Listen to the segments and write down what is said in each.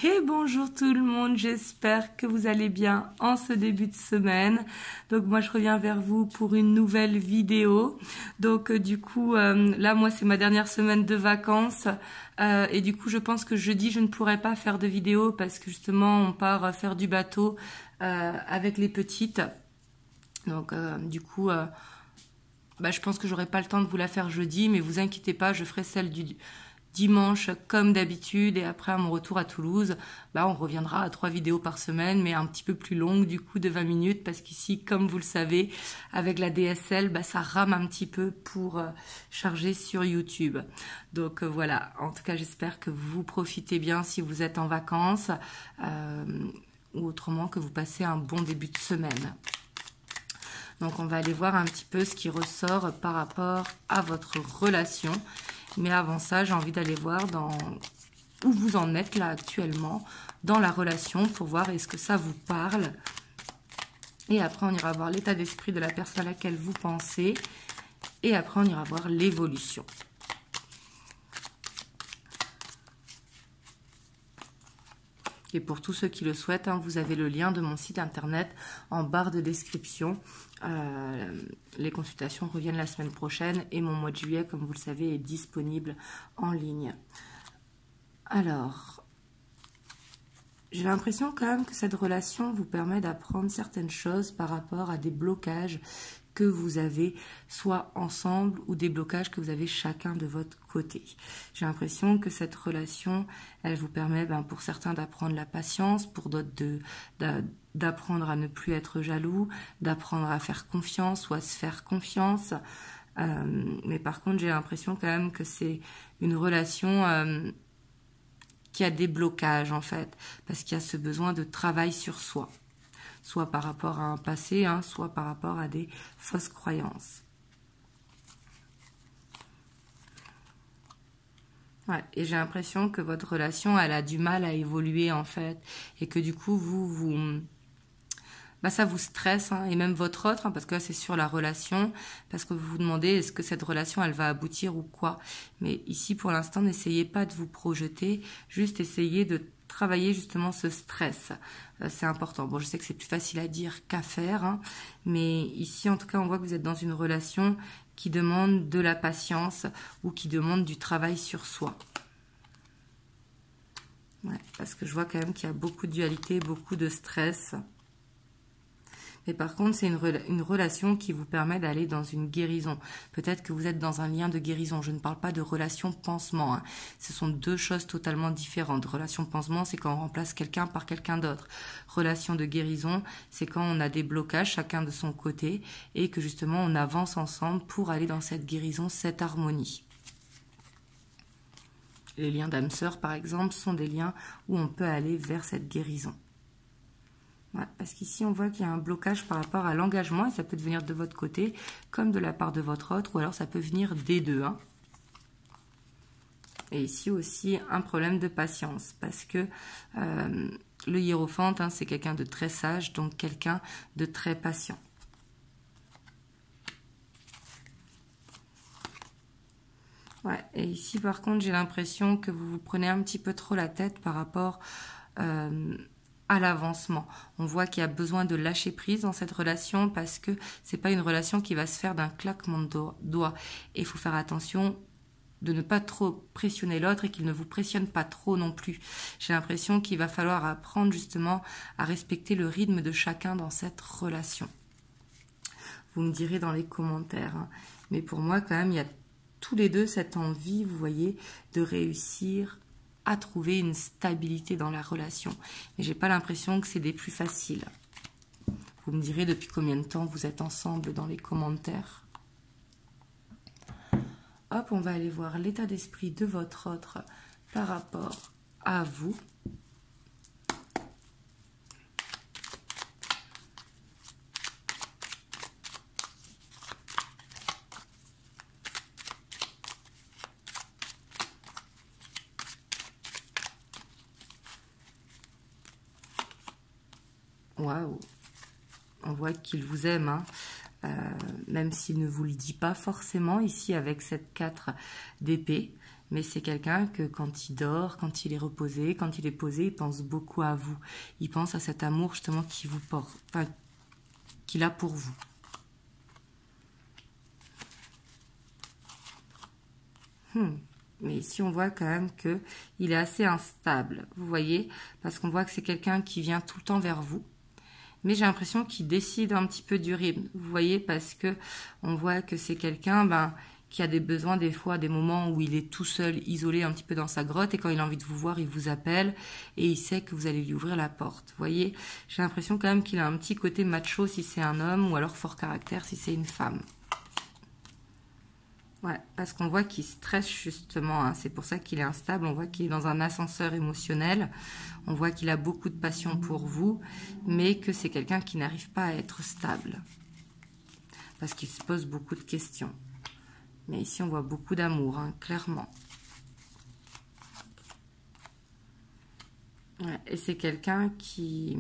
Et bonjour tout le monde, j'espère que vous allez bien en ce début de semaine. Donc moi je reviens vers vous pour une nouvelle vidéo. Donc là moi c'est ma dernière semaine de vacances et du coup je pense que jeudi je ne pourrai pas faire de vidéo parce que justement on part faire du bateau avec les petites. Donc je pense que j'aurai pas le temps de vous la faire jeudi, mais vous inquiétez pas, je ferai celle du dimanche comme d'habitude, et après à mon retour à Toulouse, on reviendra à 3 vidéos par semaine, mais un petit peu plus longues du coup de 20 minutes, parce qu'ici, comme vous le savez, avec la DSL, ça rame un petit peu pour charger sur YouTube. Donc voilà, en tout cas j'espère que vous profitez bien si vous êtes en vacances, ou autrement que vous passez un bon début de semaine. Donc on va aller voir un petit peu ce qui ressort par rapport à votre relation. Mais avant ça, j'ai envie d'aller voir où vous en êtes là actuellement dans la relation pour voir est-ce que ça vous parle. Et après, on ira voir l'état d'esprit de la personne à laquelle vous pensez. Et après, on ira voir l'évolution. Et pour tous ceux qui le souhaitent, vous avez le lien de mon site internet en barre de description. Les consultations reviennent la semaine prochaine et mon mois de juillet, comme vous le savez, est disponible en ligne. Alors, j'ai l'impression quand même que cette relation vous permet d'apprendre certaines choses par rapport à des blocages que vous avez soit ensemble ou des blocages que vous avez chacun de votre côté. J'ai l'impression que cette relation, elle vous permet pour certains d'apprendre la patience, pour d'autres d'apprendre à ne plus être jaloux, d'apprendre à faire confiance ou à se faire confiance. Mais par contre, j'ai l'impression quand même que c'est une relation qui a des blocages en fait, parce qu'il y a ce besoin de travail sur soi. Soit par rapport à un passé, soit par rapport à des fausses croyances. Ouais, et j'ai l'impression que votre relation, elle a du mal à évoluer en fait, et que du coup, ça vous stresse, et même votre autre, parce que là c'est sur la relation, parce que vous vous demandez est-ce que cette relation elle va aboutir ou quoi. Mais ici pour l'instant n'essayez pas de vous projeter, juste essayez de travailler justement ce stress, c'est important. Bon, je sais que c'est plus facile à dire qu'à faire, mais ici en tout cas on voit que vous êtes dans une relation qui demande de la patience ou qui demande du travail sur soi. Ouais, parce que je vois quand même qu'il y a beaucoup de dualité, beaucoup de stress. Mais par contre, c'est une relation qui vous permet d'aller dans une guérison. Peut-être que vous êtes dans un lien de guérison. Je ne parle pas de relation pansement. Ce sont deux choses totalement différentes. Relation pansement, c'est quand on remplace quelqu'un par quelqu'un d'autre. Relation de guérison, c'est quand on a des blocages, chacun de son côté, et que justement on avance ensemble pour aller dans cette guérison, cette harmonie. Les liens d'âme-sœur, par exemple, sont des liens où on peut aller vers cette guérison. Ouais, parce qu'ici, on voit qu'il y a un blocage par rapport à l'engagement, et ça peut venir de votre côté, comme de la part de votre autre, ou alors ça peut venir des deux. Et ici aussi, un problème de patience, parce que le hiérophante, c'est quelqu'un de très sage, donc quelqu'un de très patient. Ouais, et ici, par contre, j'ai l'impression que vous vous prenez un petit peu trop la tête par rapport à l'avancement. On voit qu'il y a besoin de lâcher prise dans cette relation parce que c'est pas une relation qui va se faire d'un claquement de doigts. Et il faut faire attention de ne pas trop pressionner l'autre et qu'il ne vous pressionne pas trop non plus. J'ai l'impression qu'il va falloir apprendre justement à respecter le rythme de chacun dans cette relation. Vous me direz dans les commentaires. Mais pour moi, quand même, il y a tous les deux cette envie, vous voyez, de réussir à trouver une stabilité dans la relation. Mais j'ai pas l'impression que c'est des plus faciles. Vous me direz depuis combien de temps vous êtes ensemble dans les commentaires. Hop, on va aller voir l'état d'esprit de votre autre par rapport à vous. Waouh, on voit qu'il vous aime, même s'il ne vous le dit pas forcément ici avec cette 4 d'épée. Mais c'est quelqu'un que quand il dort, quand il est reposé, quand il est posé, il pense beaucoup à vous. Il pense à cet amour justement qui vous porte, enfin, qu'il a pour vous. Mais ici, on voit quand même qu'il est assez instable, vous voyez, parce qu'on voit que c'est quelqu'un qui vient tout le temps vers vous. Mais j'ai l'impression qu'il décide un petit peu du rythme, vous voyez, parce que on voit que c'est quelqu'un qui a des besoins des fois, des moments où il est tout seul, isolé un petit peu dans sa grotte, et quand il a envie de vous voir, il vous appelle, et il sait que vous allez lui ouvrir la porte, vous voyez. J'ai l'impression quand même qu'il a un petit côté macho si c'est un homme, ou alors fort caractère si c'est une femme. Ouais, parce qu'on voit qu'il stresse justement, hein. C'est pour ça qu'il est instable, on voit qu'il est dans un ascenseur émotionnel, on voit qu'il a beaucoup de passion pour vous, mais que c'est quelqu'un qui n'arrive pas à être stable, parce qu'il se pose beaucoup de questions. Mais ici on voit beaucoup d'amour, hein, clairement. Ouais, et c'est quelqu'un qui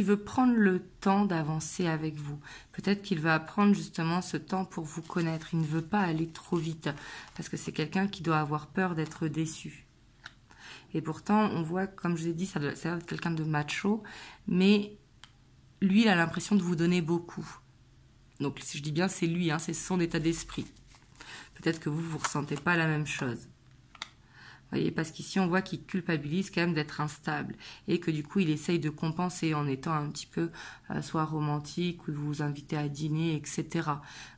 veut prendre le temps d'avancer avec vous. Peut-être qu'il va prendre justement ce temps pour vous connaître. Il ne veut pas aller trop vite, parce que c'est quelqu'un qui doit avoir peur d'être déçu. Et pourtant, on voit, comme je l'ai dit, ça doit être quelqu'un de macho, mais lui, il a l'impression de vous donner beaucoup. Donc, si je dis bien, c'est lui, hein, c'est son état d'esprit. Peut-être que vous ressentez pas la même chose. Voyez, parce qu'ici, on voit qu'il culpabilise quand même d'être instable et que du coup, il essaye de compenser en étant un petit peu soit romantique ou de vous inviter à dîner, etc.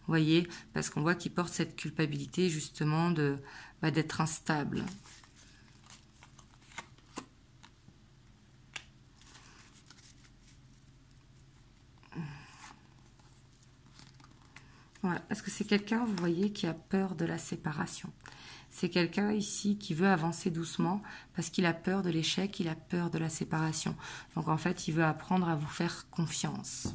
Voyez, parce qu'on voit qu'il porte cette culpabilité justement d'être instable. Voilà, parce que c'est quelqu'un, vous voyez, qui a peur de la séparation. C'est quelqu'un ici qui veut avancer doucement parce qu'il a peur de l'échec, il a peur de la séparation. Donc en fait, il veut apprendre à vous faire confiance.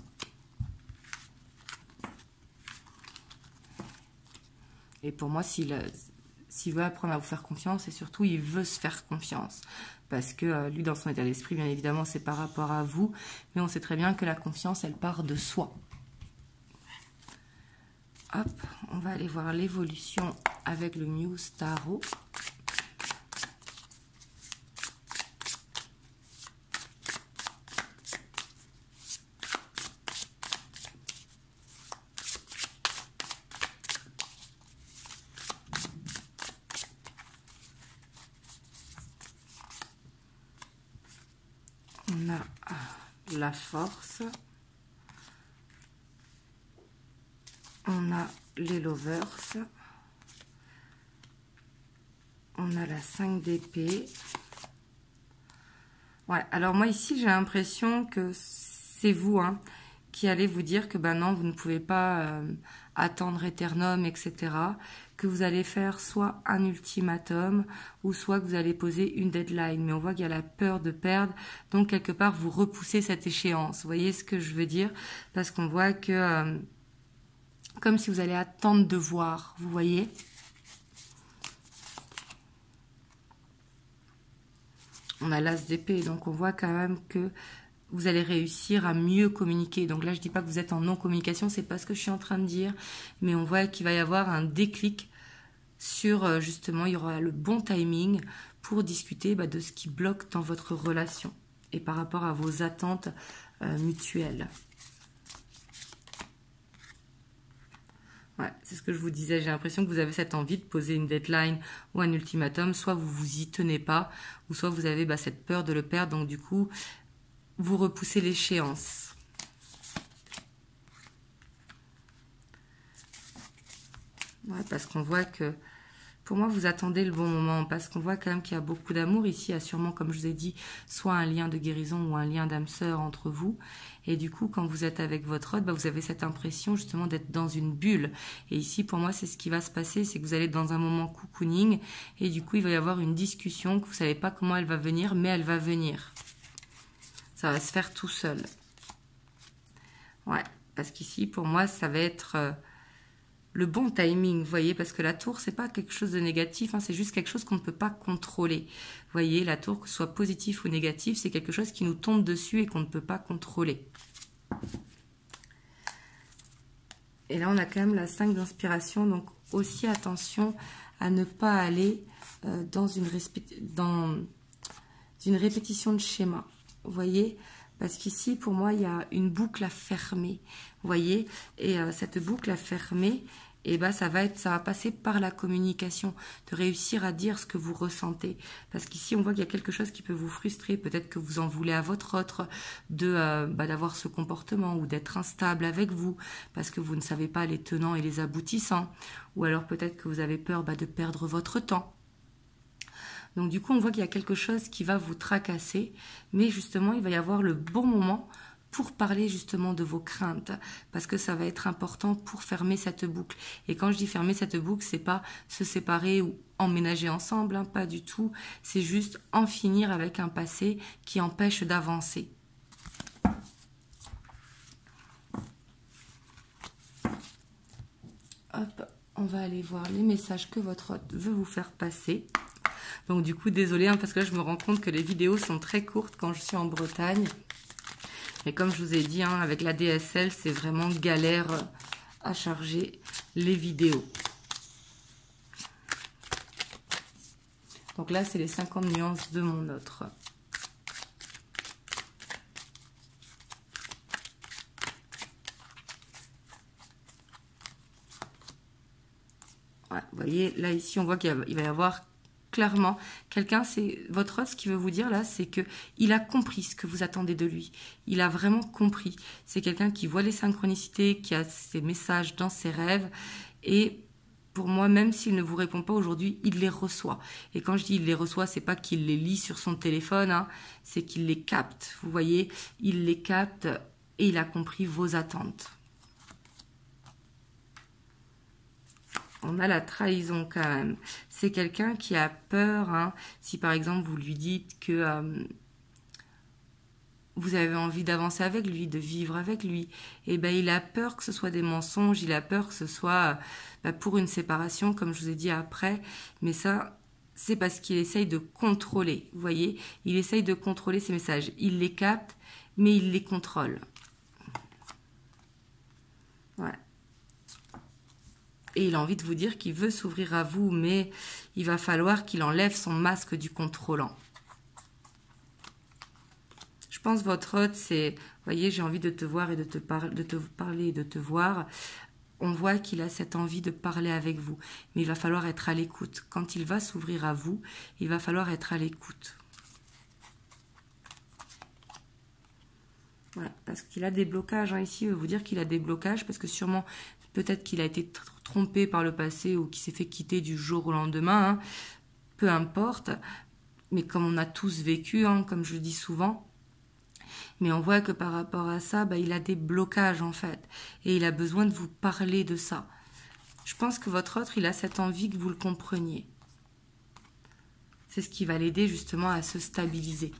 Et pour moi, s'il veut apprendre à vous faire confiance, et surtout, il veut se faire confiance. Parce que lui, dans son état d'esprit, bien évidemment, c'est par rapport à vous. Mais on sait très bien que la confiance, elle part de soi. Hop, on va aller voir l'évolution avec le Muse Tarot. On a la force. On a les lovers. On a la 5 d'épée. Ouais, alors moi ici j'ai l'impression que c'est vous hein, qui allez vous dire que ben non, vous ne pouvez pas attendre éternum, etc. Que vous allez faire soit un ultimatum ou soit que vous allez poser une deadline. Mais on voit qu'il y a la peur de perdre, donc quelque part vous repoussez cette échéance. Vous voyez ce que je veux dire? Parce qu'on voit que comme si vous allez attendre de voir, vous voyez? On a l'as d'épée, donc on voit quand même que vous allez réussir à mieux communiquer. Donc là, je ne dis pas que vous êtes en non-communication, c'est pas ce que je suis en train de dire, mais on voit qu'il va y avoir un déclic sur, justement, il y aura le bon timing pour discuter de ce qui bloque dans votre relation et par rapport à vos attentes mutuelles. Ouais, c'est ce que je vous disais, j'ai l'impression que vous avez cette envie de poser une deadline ou un ultimatum, soit vous vous y tenez pas, ou soit vous avez cette peur de le perdre, donc du coup, vous repoussez l'échéance. Ouais, parce qu'on voit que, pour moi, vous attendez le bon moment, parce qu'on voit quand même qu'il y a beaucoup d'amour. Ici, il y a sûrement, comme je vous ai dit, soit un lien de guérison ou un lien d'âme sœur entre vous. Et du coup, quand vous êtes avec votre hôte, vous avez cette impression justement d'être dans une bulle. Et ici, pour moi, c'est ce qui va se passer, c'est que vous allez être dans un moment cocooning. Et du coup, il va y avoir une discussion que vous ne savez pas comment elle va venir, mais elle va venir. Ça va se faire tout seul. Ouais, parce qu'ici, pour moi, ça va être le bon timing, vous voyez, parce que la tour, c'est pas quelque chose de négatif, hein, c'est juste quelque chose qu'on ne peut pas contrôler. Vous voyez, la tour, que ce soit positif ou négatif, c'est quelque chose qui nous tombe dessus et qu'on ne peut pas contrôler. Et là, on a quand même la 5 d'inspiration, donc aussi attention à ne pas aller dans une répétition de schéma. Vous voyez? Parce qu'ici, pour moi, il y a une boucle à fermer. Vous voyez? Et cette boucle à fermer, et ben, ça va passer par la communication, de réussir à dire ce que vous ressentez. Parce qu'ici, on voit qu'il y a quelque chose qui peut vous frustrer. Peut-être que vous en voulez à votre autre d'avoir ce comportement ou d'être instable avec vous parce que vous ne savez pas les tenants et les aboutissants. Ou alors peut-être que vous avez peur de perdre votre temps. Donc du coup, on voit qu'il y a quelque chose qui va vous tracasser, mais justement, il va y avoir le bon moment pour parler justement de vos craintes, parce que ça va être important pour fermer cette boucle. Et quand je dis fermer cette boucle, c'est pas se séparer ou emménager ensemble, hein, pas du tout. C'est juste en finir avec un passé qui empêche d'avancer. Hop, on va aller voir les messages que votre hôte veut vous faire passer. Donc du coup, désolée, hein, parce que là, je me rends compte que les vidéos sont très courtes quand je suis en Bretagne. Mais comme je vous ai dit, hein, avec la DSL, c'est vraiment galère à charger les vidéos. Donc là, c'est les 50 nuances de mon autre. Ouais, vous voyez, là, ici, on voit qu'il va y avoir clairement quelqu'un, c'est votre hôte, ce qu'il veut vous dire là, c'est que il a compris ce que vous attendez de lui. Il a vraiment compris. C'est quelqu'un qui voit les synchronicités, qui a ses messages dans ses rêves. Et pour moi, même s'il ne vous répond pas aujourd'hui, il les reçoit. Et quand je dis il les reçoit, c'est pas qu'il les lit sur son téléphone, hein, c'est qu'il les capte. Vous voyez, il les capte et il a compris vos attentes. On a la trahison quand même. C'est quelqu'un qui a peur, hein, si par exemple vous lui dites que vous avez envie d'avancer avec lui, de vivre avec lui, et ben il a peur que ce soit des mensonges, il a peur que ce soit pour une séparation, comme je vous ai dit après, mais ça, c'est parce qu'il essaye de contrôler, vous voyez, il essaye de contrôler ses messages, il les capte, mais il les contrôle. Ouais. Et il a envie de vous dire qu'il veut s'ouvrir à vous, mais il va falloir qu'il enlève son masque du contrôlant. Je pense votre hôte, c'est, vous voyez, j'ai envie de te voir et de te parler et de te voir. On voit qu'il a cette envie de parler avec vous, mais il va falloir être à l'écoute. Quand il va s'ouvrir à vous, il va falloir être à l'écoute. Voilà, parce qu'il a des blocages, hein, ici, il veut vous dire qu'il a des blocages, parce que sûrement, peut-être qu'il a été trompé par le passé ou qu'il s'est fait quitter du jour au lendemain, hein, peu importe, mais comme on a tous vécu, hein, comme je le dis souvent, mais on voit que par rapport à ça, il a des blocages en fait, et il a besoin de vous parler de ça. Je pense que votre autre, il a cette envie que vous le compreniez. C'est ce qui va l'aider justement à se stabiliser.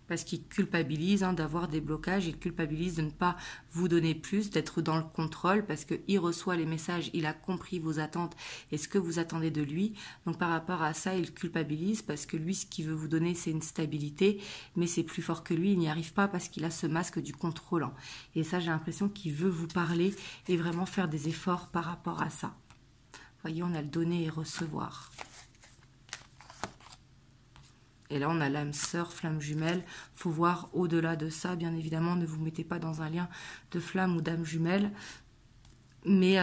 Parce qu'il culpabilise d'avoir des blocages, il culpabilise de ne pas vous donner plus, d'être dans le contrôle, parce qu'il reçoit les messages, il a compris vos attentes et ce que vous attendez de lui. Donc par rapport à ça, il culpabilise, parce que lui, ce qu'il veut vous donner, c'est une stabilité, mais c'est plus fort que lui, il n'y arrive pas parce qu'il a ce masque du contrôlant. Et ça, j'ai l'impression qu'il veut vous parler et vraiment faire des efforts par rapport à ça. Vous voyez, on a le donner et recevoir. Et là, on a l'âme sœur, flamme jumelle. Il faut voir au-delà de ça. Bien évidemment, ne vous mettez pas dans un lien de flamme ou d'âme jumelle. Mais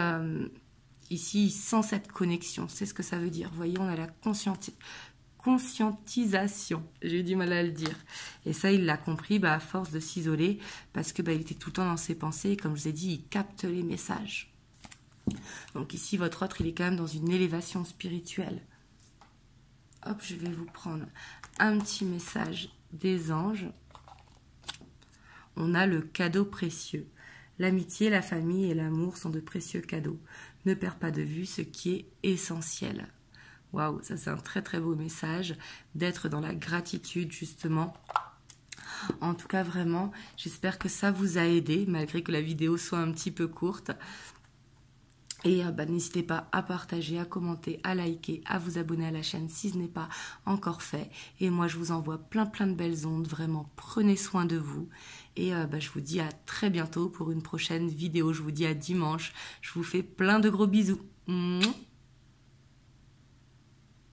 ici, il sent cette connexion. C'est ce que ça veut dire. Vous voyez, on a la conscientisation. J'ai eu du mal à le dire. Et ça, il l'a compris à force de s'isoler. Parce que il était tout le temps dans ses pensées. Et comme je vous ai dit, il capte les messages. Donc ici, votre autre, il est quand même dans une élévation spirituelle. Hop, je vais vous prendre un petit message des anges. On a le cadeau précieux. L'amitié, la famille et l'amour sont de précieux cadeaux. Ne perds pas de vue ce qui est essentiel. Waouh, ça c'est un très très beau message, d'être dans la gratitude justement. En tout cas, vraiment, j'espère que ça vous a aidé, malgré que la vidéo soit un petit peu courte. Et n'hésitez pas à partager, à commenter, à liker, à vous abonner à la chaîne si ce n'est pas encore fait. Et moi, je vous envoie plein de belles ondes. Vraiment, prenez soin de vous. Et je vous dis à très bientôt pour une prochaine vidéo. Je vous dis à dimanche. Je vous fais plein de gros bisous. Mouah.